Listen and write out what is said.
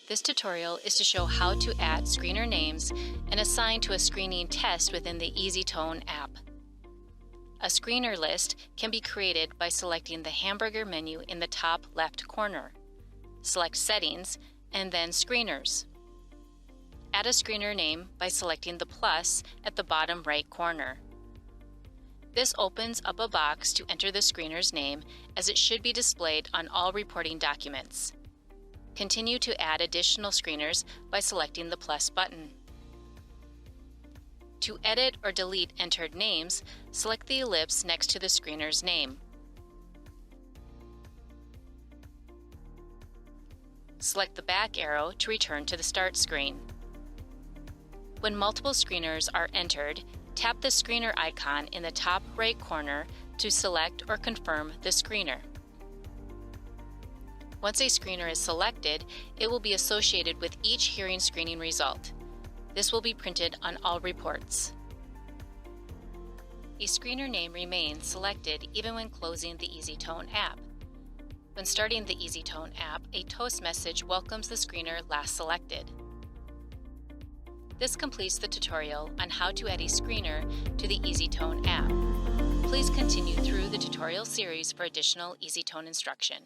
This tutorial is to show how to add screener names and assign to a screening test within the easyTone app. A screener list can be created by selecting the hamburger menu in the top left corner. Select Settings and then Screeners. Add a screener name by selecting the plus at the bottom right corner. This opens up a box to enter the screener's name, as it should be displayed on all reporting documents. Continue to add additional screeners by selecting the plus button. To edit or delete entered names, select the ellipse next to the screener's name. Select the back arrow to return to the start screen. When multiple screeners are entered, tap the screener icon in the top right corner to select or confirm the screener. Once a screener is selected, it will be associated with each hearing screening result. This will be printed on all reports. A screener name remains selected even when closing the easyTone app. When starting the easyTone app, a toast message welcomes the screener last selected. This completes the tutorial on how to add a screener to the easyTone app. Please continue through the tutorial series for additional easyTone instruction.